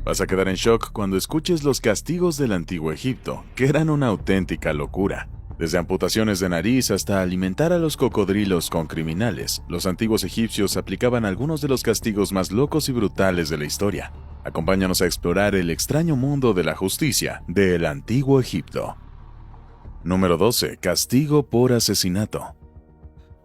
Vas a quedar en shock cuando escuches los castigos del antiguo Egipto, que eran una auténtica locura. Desde amputaciones de nariz hasta alimentar a los cocodrilos con criminales, los antiguos egipcios aplicaban algunos de los castigos más locos y brutales de la historia. Acompáñanos a explorar el extraño mundo de la justicia del antiguo Egipto. Número 12. Castigo por asesinato.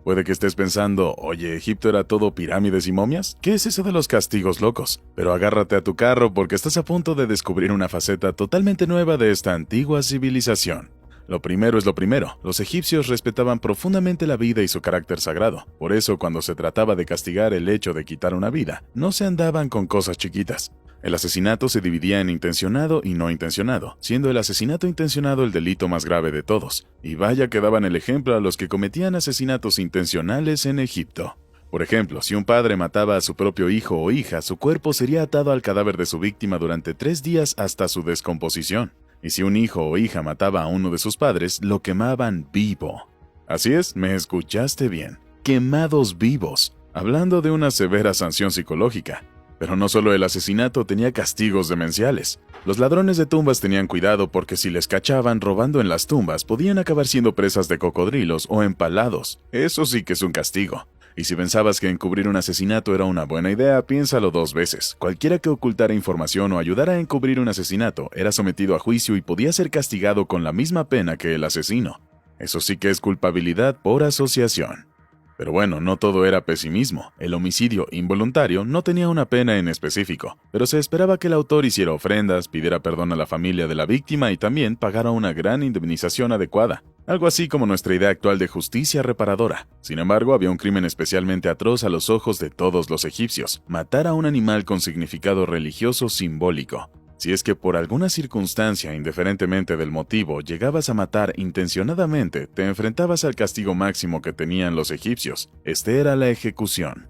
Puede que estés pensando, oye, ¿Egipto era todo pirámides y momias? ¿Qué es eso de los castigos locos? Pero agárrate a tu carro porque estás a punto de descubrir una faceta totalmente nueva de esta antigua civilización. Lo primero es lo primero, los egipcios respetaban profundamente la vida y su carácter sagrado. Por eso, cuando se trataba de castigar el hecho de quitar una vida, no se andaban con cosas chiquitas. El asesinato se dividía en intencionado y no intencionado, siendo el asesinato intencionado el delito más grave de todos. Y vaya que daban el ejemplo a los que cometían asesinatos intencionales en Egipto. Por ejemplo, si un padre mataba a su propio hijo o hija, su cuerpo sería atado al cadáver de su víctima durante 3 días hasta su descomposición. Y si un hijo o hija mataba a uno de sus padres, lo quemaban vivo. Así es, me escuchaste bien. Quemados vivos. Hablando de una severa sanción psicológica. Pero no solo el asesinato tenía castigos demenciales. Los ladrones de tumbas tenían cuidado porque si les cachaban robando en las tumbas, podían acabar siendo presas de cocodrilos o empalados. Eso sí que es un castigo. Y si pensabas que encubrir un asesinato era una buena idea, piénsalo 2 veces. Cualquiera que ocultara información o ayudara a encubrir un asesinato era sometido a juicio y podía ser castigado con la misma pena que el asesino. Eso sí que es culpabilidad por asociación. Pero bueno, no todo era pesimismo. El homicidio involuntario no tenía una pena en específico, pero se esperaba que el autor hiciera ofrendas, pidiera perdón a la familia de la víctima y también pagara una gran indemnización adecuada. Algo así como nuestra idea actual de justicia reparadora. Sin embargo, había un crimen especialmente atroz a los ojos de todos los egipcios: matar a un animal con significado religioso simbólico. Si es que por alguna circunstancia, indiferentemente del motivo, llegabas a matar intencionadamente, te enfrentabas al castigo máximo que tenían los egipcios. Este era la ejecución.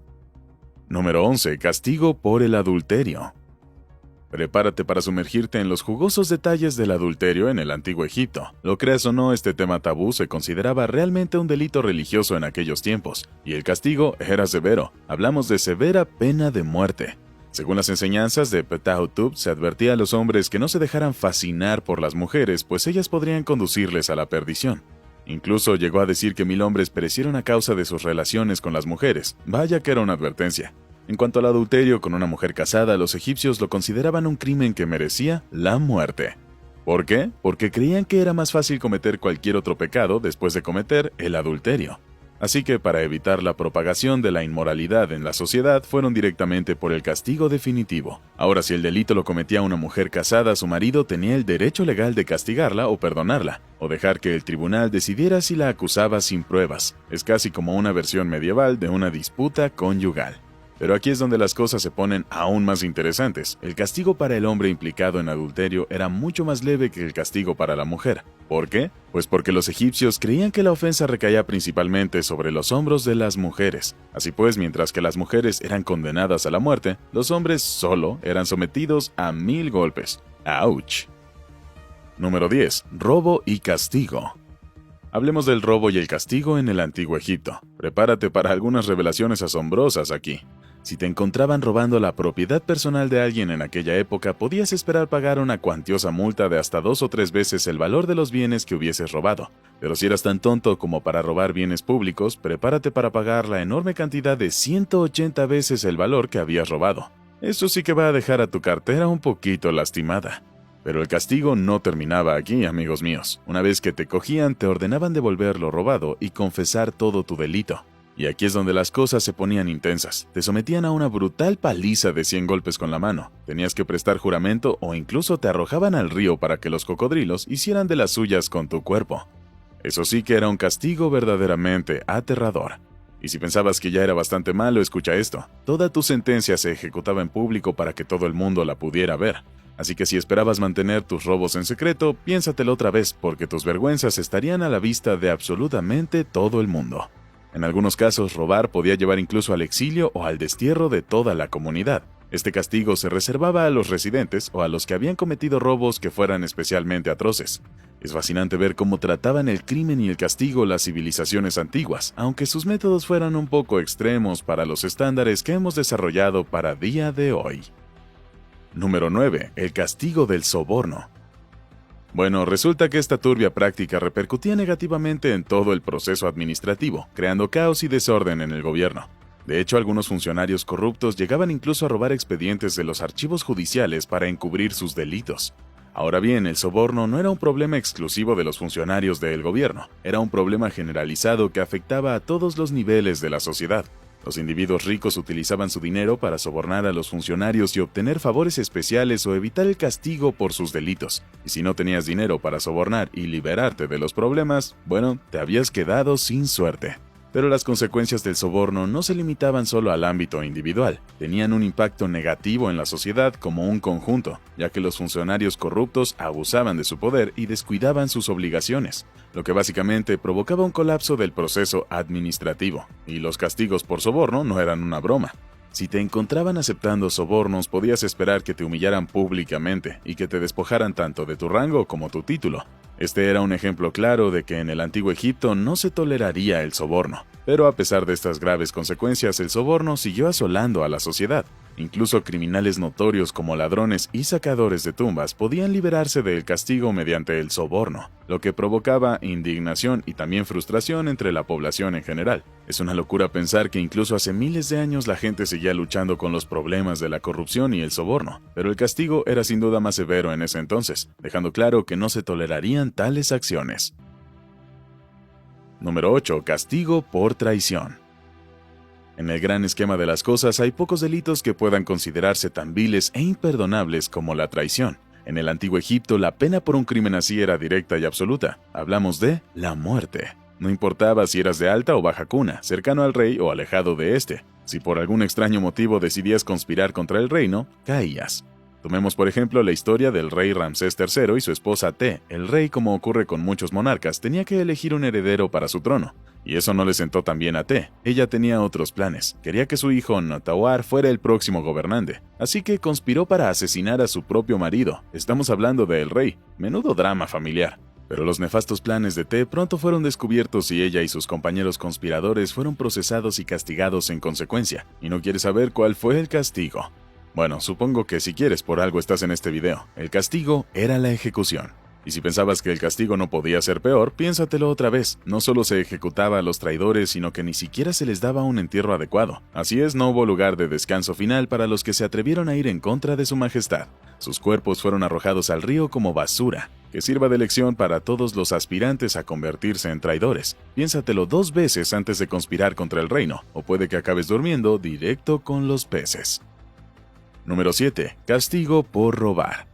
Número 11. Castigo por el adulterio. Prepárate para sumergirte en los jugosos detalles del adulterio en el antiguo Egipto. Lo creas o no, este tema tabú se consideraba realmente un delito religioso en aquellos tiempos, y el castigo era severo. Hablamos de severa pena de muerte. Según las enseñanzas de Ptahhotep, se advertía a los hombres que no se dejaran fascinar por las mujeres, pues ellas podrían conducirles a la perdición. Incluso llegó a decir que 1000 hombres perecieron a causa de sus relaciones con las mujeres. Vaya que era una advertencia. En cuanto al adulterio con una mujer casada, los egipcios lo consideraban un crimen que merecía la muerte. ¿Por qué? Porque creían que era más fácil cometer cualquier otro pecado después de cometer el adulterio. Así que para evitar la propagación de la inmoralidad en la sociedad, fueron directamente por el castigo definitivo. Ahora, si el delito lo cometía una mujer casada, su marido tenía el derecho legal de castigarla o perdonarla, o dejar que el tribunal decidiera si la acusaba sin pruebas. Es casi como una versión medieval de una disputa conyugal. Pero aquí es donde las cosas se ponen aún más interesantes. El castigo para el hombre implicado en adulterio era mucho más leve que el castigo para la mujer. ¿Por qué? Pues porque los egipcios creían que la ofensa recaía principalmente sobre los hombros de las mujeres. Así pues, mientras que las mujeres eran condenadas a la muerte, los hombres solo eran sometidos a 1000 golpes. ¡Auch! Número 10. Robo y castigo. Hablemos del robo y el castigo en el antiguo Egipto. Prepárate para algunas revelaciones asombrosas aquí. Si te encontraban robando la propiedad personal de alguien en aquella época, podías esperar pagar una cuantiosa multa de hasta 2 o 3 veces el valor de los bienes que hubieses robado. Pero si eras tan tonto como para robar bienes públicos, prepárate para pagar la enorme cantidad de 180 veces el valor que habías robado. Eso sí que va a dejar a tu cartera un poquito lastimada. Pero el castigo no terminaba aquí, amigos míos. Una vez que te cogían, te ordenaban devolver lo robado y confesar todo tu delito. Y aquí es donde las cosas se ponían intensas. Te sometían a una brutal paliza de 100 golpes con la mano. Tenías que prestar juramento o incluso te arrojaban al río para que los cocodrilos hicieran de las suyas con tu cuerpo. Eso sí que era un castigo verdaderamente aterrador. Y si pensabas que ya era bastante malo, escucha esto. Toda tu sentencia se ejecutaba en público para que todo el mundo la pudiera ver. Así que si esperabas mantener tus robos en secreto, piénsatelo otra vez, porque tus vergüenzas estarían a la vista de absolutamente todo el mundo. En algunos casos, robar podía llevar incluso al exilio o al destierro de toda la comunidad. Este castigo se reservaba a los residentes o a los que habían cometido robos que fueran especialmente atroces. Es fascinante ver cómo trataban el crimen y el castigo las civilizaciones antiguas, aunque sus métodos fueran un poco extremos para los estándares que hemos desarrollado para día de hoy. Número 9. El castigo del soborno. Bueno, resulta que esta turbia práctica repercutía negativamente en todo el proceso administrativo, creando caos y desorden en el gobierno. De hecho, algunos funcionarios corruptos llegaban incluso a robar expedientes de los archivos judiciales para encubrir sus delitos. Ahora bien, el soborno no era un problema exclusivo de los funcionarios del gobierno, era un problema generalizado que afectaba a todos los niveles de la sociedad. Los individuos ricos utilizaban su dinero para sobornar a los funcionarios y obtener favores especiales o evitar el castigo por sus delitos. Y si no tenías dinero para sobornar y liberarte de los problemas, bueno, te habías quedado sin suerte. Pero las consecuencias del soborno no se limitaban solo al ámbito individual, tenían un impacto negativo en la sociedad como un conjunto, ya que los funcionarios corruptos abusaban de su poder y descuidaban sus obligaciones, lo que básicamente provocaba un colapso del proceso administrativo, y los castigos por soborno no eran una broma. Si te encontraban aceptando sobornos, podías esperar que te humillaran públicamente y que te despojaran tanto de tu rango como tu título. Este era un ejemplo claro de que en el antiguo Egipto no se toleraría el soborno. Pero a pesar de estas graves consecuencias, el soborno siguió asolando a la sociedad. Incluso criminales notorios como ladrones y sacadores de tumbas podían liberarse del castigo mediante el soborno, lo que provocaba indignación y también frustración entre la población en general. Es una locura pensar que incluso hace miles de años la gente seguía luchando con los problemas de la corrupción y el soborno, pero el castigo era sin duda más severo en ese entonces, dejando claro que no se tolerarían tales acciones. Número 8. Castigo por traición. En el gran esquema de las cosas hay pocos delitos que puedan considerarse tan viles e imperdonables como la traición. En el antiguo Egipto la pena por un crimen así era directa y absoluta. Hablamos de la muerte. No importaba si eras de alta o baja cuna, cercano al rey o alejado de este. Si por algún extraño motivo decidías conspirar contra el reino, caías. Tomemos por ejemplo la historia del rey Ramsés III y su esposa Te. El rey, como ocurre con muchos monarcas, tenía que elegir un heredero para su trono. Y eso no le sentó tan bien a Te. Ella tenía otros planes. Quería que su hijo Notawar fuera el próximo gobernante. Así que conspiró para asesinar a su propio marido. Estamos hablando del rey. Menudo drama familiar. Pero los nefastos planes de Te pronto fueron descubiertos y ella y sus compañeros conspiradores fueron procesados y castigados en consecuencia. ¿Y no quieres saber cuál fue el castigo? Bueno, supongo que si quieres, por algo estás en este video. El castigo era la ejecución. Y si pensabas que el castigo no podía ser peor, piénsatelo otra vez. No solo se ejecutaba a los traidores, sino que ni siquiera se les daba un entierro adecuado. Así es, no hubo lugar de descanso final para los que se atrevieron a ir en contra de su majestad. Sus cuerpos fueron arrojados al río como basura, que sirva de lección para todos los aspirantes a convertirse en traidores. Piénsatelo 2 veces antes de conspirar contra el reino, o puede que acabes durmiendo directo con los peces. Número 7. Castigo por robar.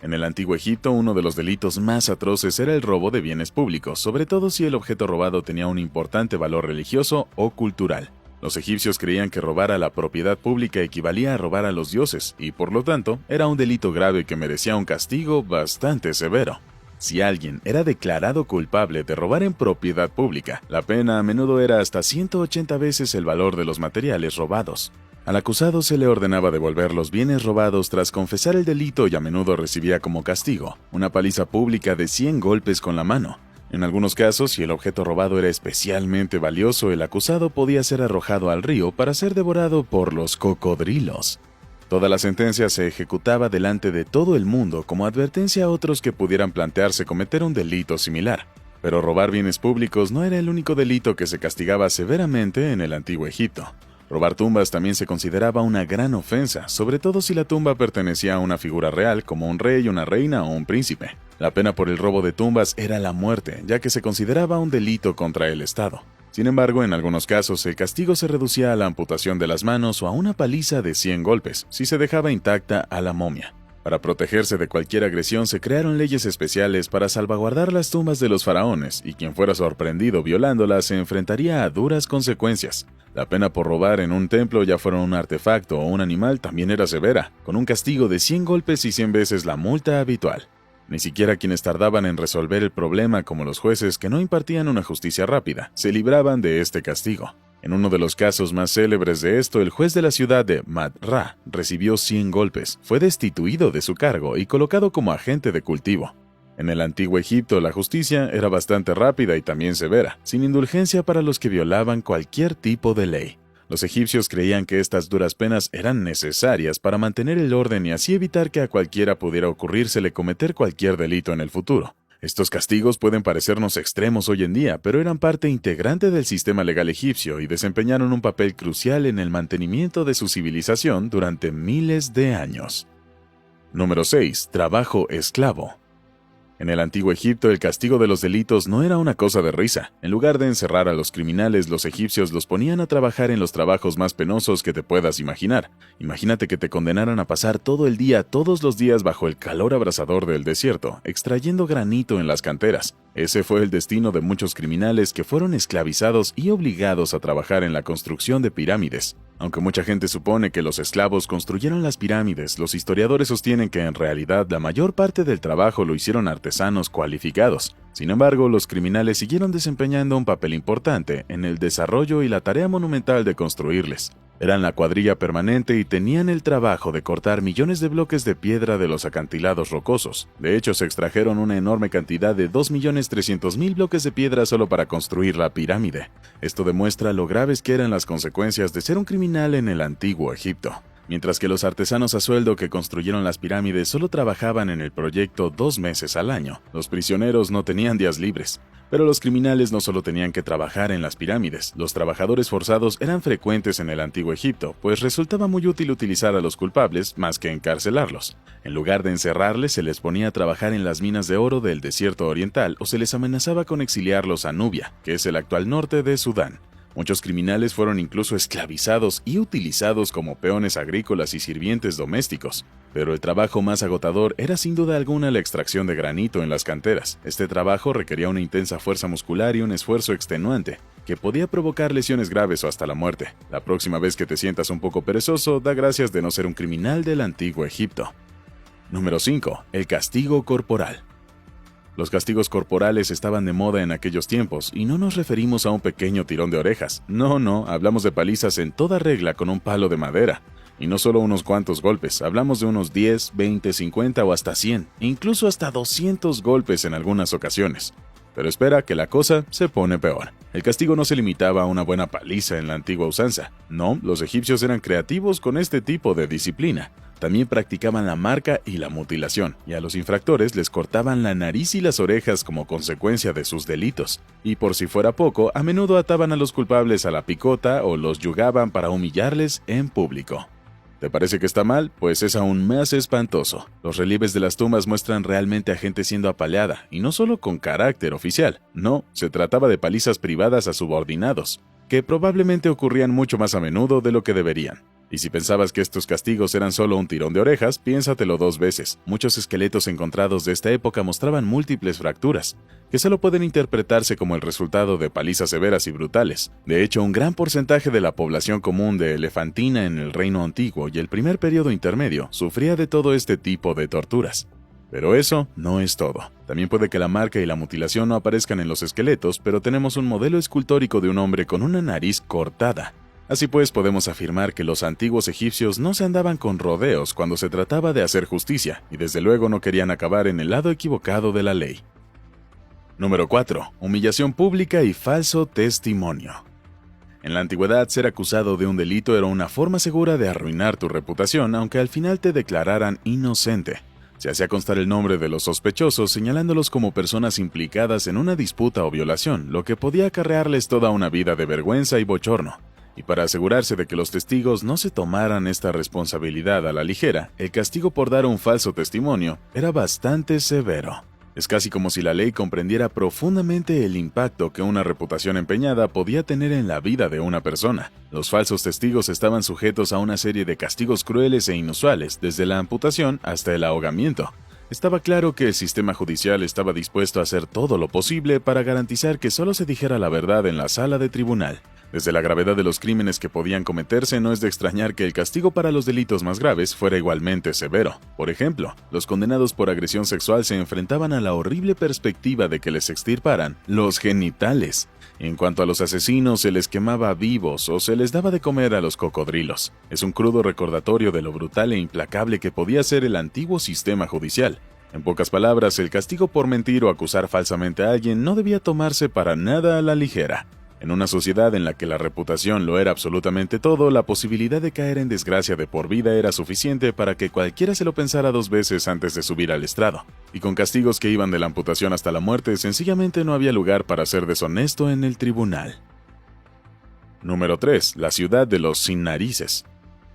En el antiguo Egipto, uno de los delitos más atroces era el robo de bienes públicos, sobre todo si el objeto robado tenía un importante valor religioso o cultural. Los egipcios creían que robar a la propiedad pública equivalía a robar a los dioses, y por lo tanto, era un delito grave que merecía un castigo bastante severo. Si alguien era declarado culpable de robar en propiedad pública, la pena a menudo era hasta 180 veces el valor de los materiales robados. Al acusado se le ordenaba devolver los bienes robados tras confesar el delito y a menudo recibía como castigo una paliza pública de 100 golpes con la mano. En algunos casos, si el objeto robado era especialmente valioso, el acusado podía ser arrojado al río para ser devorado por los cocodrilos. Toda la sentencia se ejecutaba delante de todo el mundo como advertencia a otros que pudieran plantearse cometer un delito similar. Pero robar bienes públicos no era el único delito que se castigaba severamente en el antiguo Egipto. Robar tumbas también se consideraba una gran ofensa, sobre todo si la tumba pertenecía a una figura real como un rey, una reina o un príncipe. La pena por el robo de tumbas era la muerte, ya que se consideraba un delito contra el Estado. Sin embargo, en algunos casos el castigo se reducía a la amputación de las manos o a una paliza de 100 golpes, si se dejaba intacta a la momia. Para protegerse de cualquier agresión se crearon leyes especiales para salvaguardar las tumbas de los faraones, y quien fuera sorprendido violándolas se enfrentaría a duras consecuencias. La pena por robar en un templo, ya fuera un artefacto o un animal, también era severa, con un castigo de 100 golpes y 100 veces la multa habitual. Ni siquiera quienes tardaban en resolver el problema, como los jueces que no impartían una justicia rápida, se libraban de este castigo. En uno de los casos más célebres de esto, el juez de la ciudad de Mad-Ra recibió 100 golpes, fue destituido de su cargo y colocado como agente de cultivo. En el antiguo Egipto, la justicia era bastante rápida y también severa, sin indulgencia para los que violaban cualquier tipo de ley. Los egipcios creían que estas duras penas eran necesarias para mantener el orden y así evitar que a cualquiera pudiera ocurrírsele cometer cualquier delito en el futuro. Estos castigos pueden parecernos extremos hoy en día, pero eran parte integrante del sistema legal egipcio y desempeñaron un papel crucial en el mantenimiento de su civilización durante miles de años. Número 6. Trabajo esclavo. En el antiguo Egipto, el castigo de los delitos no era una cosa de risa. En lugar de encerrar a los criminales, los egipcios los ponían a trabajar en los trabajos más penosos que te puedas imaginar. Imagínate que te condenaran a pasar todo el día, todos los días, bajo el calor abrasador del desierto, extrayendo granito en las canteras. Ese fue el destino de muchos criminales que fueron esclavizados y obligados a trabajar en la construcción de pirámides. Aunque mucha gente supone que los esclavos construyeron las pirámides, los historiadores sostienen que en realidad la mayor parte del trabajo lo hicieron artesanos cualificados. Sin embargo, los criminales siguieron desempeñando un papel importante en el desarrollo y la tarea monumental de construirles. Eran la cuadrilla permanente y tenían el trabajo de cortar millones de bloques de piedra de los acantilados rocosos. De hecho, se extrajeron una enorme cantidad de 2.300.000 bloques de piedra solo para construir la pirámide. Esto demuestra lo graves que eran las consecuencias de ser un criminal en el antiguo Egipto. Mientras que los artesanos a sueldo que construyeron las pirámides solo trabajaban en el proyecto 2 meses al año, los prisioneros no tenían días libres. Pero los criminales no solo tenían que trabajar en las pirámides, los trabajadores forzados eran frecuentes en el antiguo Egipto, pues resultaba muy útil utilizar a los culpables más que encarcelarlos. En lugar de encerrarles, se les ponía a trabajar en las minas de oro del desierto oriental o se les amenazaba con exiliarlos a Nubia, que es el actual norte de Sudán. Muchos criminales fueron incluso esclavizados y utilizados como peones agrícolas y sirvientes domésticos. Pero el trabajo más agotador era sin duda alguna la extracción de granito en las canteras. Este trabajo requería una intensa fuerza muscular y un esfuerzo extenuante, que podía provocar lesiones graves o hasta la muerte. La próxima vez que te sientas un poco perezoso, da gracias de no ser un criminal del antiguo Egipto. Número 5. El castigo corporal. Los castigos corporales estaban de moda en aquellos tiempos, y no nos referimos a un pequeño tirón de orejas. No, hablamos de palizas en toda regla con un palo de madera. Y no solo unos cuantos golpes, hablamos de unos 10, 20, 50 o hasta 100, incluso hasta 200 golpes en algunas ocasiones. Pero espera que la cosa se pone peor. El castigo no se limitaba a una buena paliza en la antigua usanza. No, los egipcios eran creativos con este tipo de disciplina. También practicaban la marca y la mutilación, y a los infractores les cortaban la nariz y las orejas como consecuencia de sus delitos. Y por si fuera poco, a menudo ataban a los culpables a la picota o los yugaban para humillarles en público. ¿Te parece que está mal? Pues es aún más espantoso. Los relieves de las tumbas muestran realmente a gente siendo apaleada, y no solo con carácter oficial. No, se trataba de palizas privadas a subordinados, que probablemente ocurrían mucho más a menudo de lo que deberían. Y si pensabas que estos castigos eran solo un tirón de orejas, piénsatelo 2 veces. Muchos esqueletos encontrados de esta época mostraban múltiples fracturas, que solo pueden interpretarse como el resultado de palizas severas y brutales. De hecho, un gran porcentaje de la población común de Elefantina en el Reino Antiguo y el primer periodo intermedio sufría de todo este tipo de torturas. Pero eso no es todo. También puede que la marca y la mutilación no aparezcan en los esqueletos, pero tenemos un modelo escultórico de un hombre con una nariz cortada. Así pues, podemos afirmar que los antiguos egipcios no se andaban con rodeos cuando se trataba de hacer justicia, y desde luego no querían acabar en el lado equivocado de la ley. Número 4. Humillación pública y falso testimonio. En la antigüedad, ser acusado de un delito era una forma segura de arruinar tu reputación, aunque al final te declararan inocente. Se hacía constar el nombre de los sospechosos, señalándolos como personas implicadas en una disputa o violación, lo que podía acarrearles toda una vida de vergüenza y bochorno. Y para asegurarse de que los testigos no se tomaran esta responsabilidad a la ligera, el castigo por dar un falso testimonio era bastante severo. Es casi como si la ley comprendiera profundamente el impacto que una reputación empeñada podía tener en la vida de una persona. Los falsos testigos estaban sujetos a una serie de castigos crueles e inusuales, desde la amputación hasta el ahogamiento. Estaba claro que el sistema judicial estaba dispuesto a hacer todo lo posible para garantizar que solo se dijera la verdad en la sala de tribunal. Desde la gravedad de los crímenes que podían cometerse, no es de extrañar que el castigo para los delitos más graves fuera igualmente severo. Por ejemplo, los condenados por agresión sexual se enfrentaban a la horrible perspectiva de que les extirparan los genitales. En cuanto a los asesinos, se les quemaba vivos o se les daba de comer a los cocodrilos. Es un crudo recordatorio de lo brutal e implacable que podía ser el antiguo sistema judicial. En pocas palabras, el castigo por mentir o acusar falsamente a alguien no debía tomarse para nada a la ligera. En una sociedad en la que la reputación lo era absolutamente todo, la posibilidad de caer en desgracia de por vida era suficiente para que cualquiera se lo pensara 2 veces antes de subir al estrado. Y con castigos que iban de la amputación hasta la muerte, sencillamente no había lugar para ser deshonesto en el tribunal. Número 3. La ciudad de los sin narices.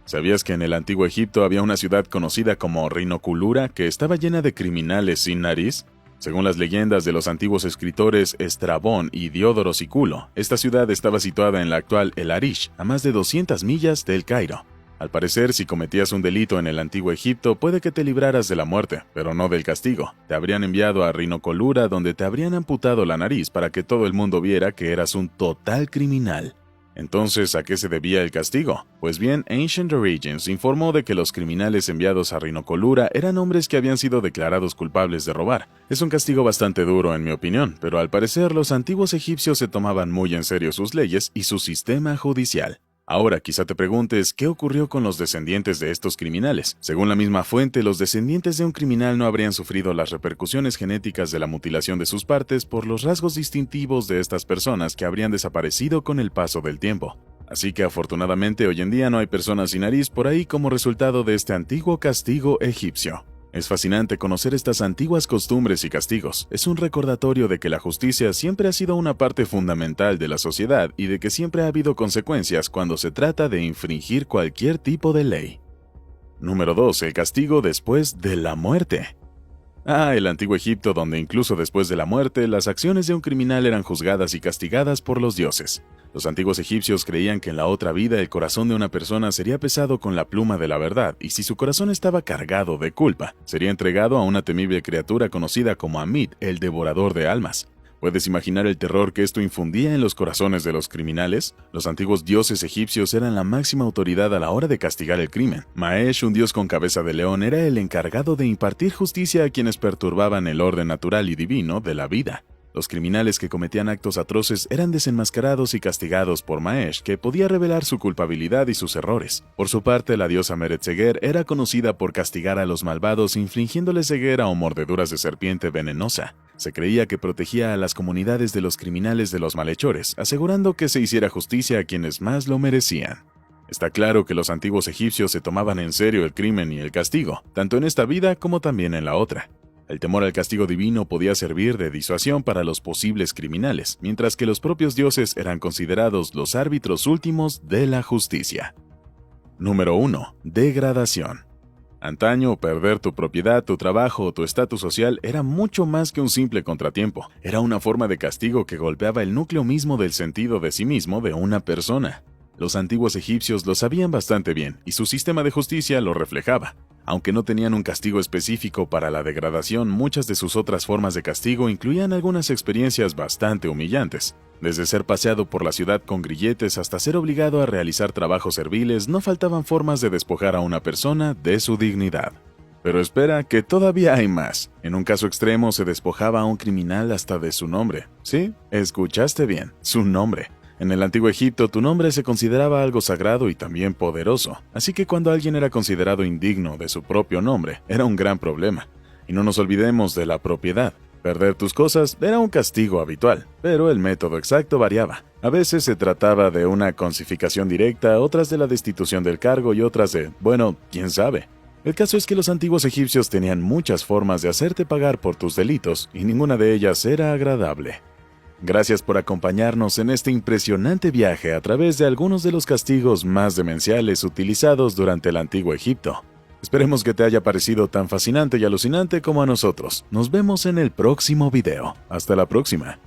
¿Sabías que en el antiguo Egipto había una ciudad conocida como Rinoculura que estaba llena de criminales sin nariz? Según las leyendas de los antiguos escritores Estrabón y Diodoro Sículo, esta ciudad estaba situada en la actual El Arish, a más de 200 millas del Cairo. Al parecer, si cometías un delito en el antiguo Egipto, puede que te libraras de la muerte, pero no del castigo. Te habrían enviado a Rinoculura, donde te habrían amputado la nariz para que todo el mundo viera que eras un total criminal. Entonces, ¿a qué se debía el castigo? Pues bien, Ancient Origins informó de que los criminales enviados a Rinoculura eran hombres que habían sido declarados culpables de robar. Es un castigo bastante duro en mi opinión, pero al parecer los antiguos egipcios se tomaban muy en serio sus leyes y su sistema judicial. Ahora quizá te preguntes, ¿qué ocurrió con los descendientes de estos criminales? Según la misma fuente, los descendientes de un criminal no habrían sufrido las repercusiones genéticas de la mutilación de sus partes por los rasgos distintivos de estas personas que habrían desaparecido con el paso del tiempo. Así que afortunadamente hoy en día no hay personas sin nariz por ahí como resultado de este antiguo castigo egipcio. Es fascinante conocer estas antiguas costumbres y castigos. Es un recordatorio de que la justicia siempre ha sido una parte fundamental de la sociedad y de que siempre ha habido consecuencias cuando se trata de infringir cualquier tipo de ley. Número 2. El castigo después de la muerte. El antiguo Egipto, donde incluso después de la muerte, las acciones de un criminal eran juzgadas y castigadas por los dioses. Los antiguos egipcios creían que en la otra vida el corazón de una persona sería pesado con la pluma de la verdad, y si su corazón estaba cargado de culpa, sería entregado a una temible criatura conocida como Amit, el devorador de almas. ¿Puedes imaginar el terror que esto infundía en los corazones de los criminales? Los antiguos dioses egipcios eran la máxima autoridad a la hora de castigar el crimen. Maesh, un dios con cabeza de león, era el encargado de impartir justicia a quienes perturbaban el orden natural y divino de la vida. Los criminales que cometían actos atroces eran desenmascarados y castigados por Maesh, que podía revelar su culpabilidad y sus errores. Por su parte, la diosa Meretseger era conocida por castigar a los malvados infligiéndoles ceguera o mordeduras de serpiente venenosa. Se creía que protegía a las comunidades de los criminales de los malhechores, asegurando que se hiciera justicia a quienes más lo merecían. Está claro que los antiguos egipcios se tomaban en serio el crimen y el castigo, tanto en esta vida como también en la otra. El temor al castigo divino podía servir de disuasión para los posibles criminales, mientras que los propios dioses eran considerados los árbitros últimos de la justicia. Número 1. Degradación. Antaño, perder tu propiedad, tu trabajo o tu estatus social era mucho más que un simple contratiempo. Era una forma de castigo que golpeaba el núcleo mismo del sentido de sí mismo de una persona. Los antiguos egipcios lo sabían bastante bien, y su sistema de justicia lo reflejaba. Aunque no tenían un castigo específico para la degradación, muchas de sus otras formas de castigo incluían algunas experiencias bastante humillantes. Desde ser paseado por la ciudad con grilletes hasta ser obligado a realizar trabajos serviles, no faltaban formas de despojar a una persona de su dignidad. Pero espera, que todavía hay más. En un caso extremo se despojaba a un criminal hasta de su nombre. Sí, escuchaste bien, su nombre. En el antiguo Egipto, tu nombre se consideraba algo sagrado y también poderoso, así que cuando alguien era considerado indigno de su propio nombre, era un gran problema. Y no nos olvidemos de la propiedad. Perder tus cosas era un castigo habitual, pero el método exacto variaba. A veces se trataba de una consificación directa, otras de la destitución del cargo y otras de, bueno, quién sabe. El caso es que los antiguos egipcios tenían muchas formas de hacerte pagar por tus delitos y ninguna de ellas era agradable. Gracias por acompañarnos en este impresionante viaje a través de algunos de los castigos más demenciales utilizados durante el antiguo Egipto. Esperemos que te haya parecido tan fascinante y alucinante como a nosotros. Nos vemos en el próximo video. Hasta la próxima.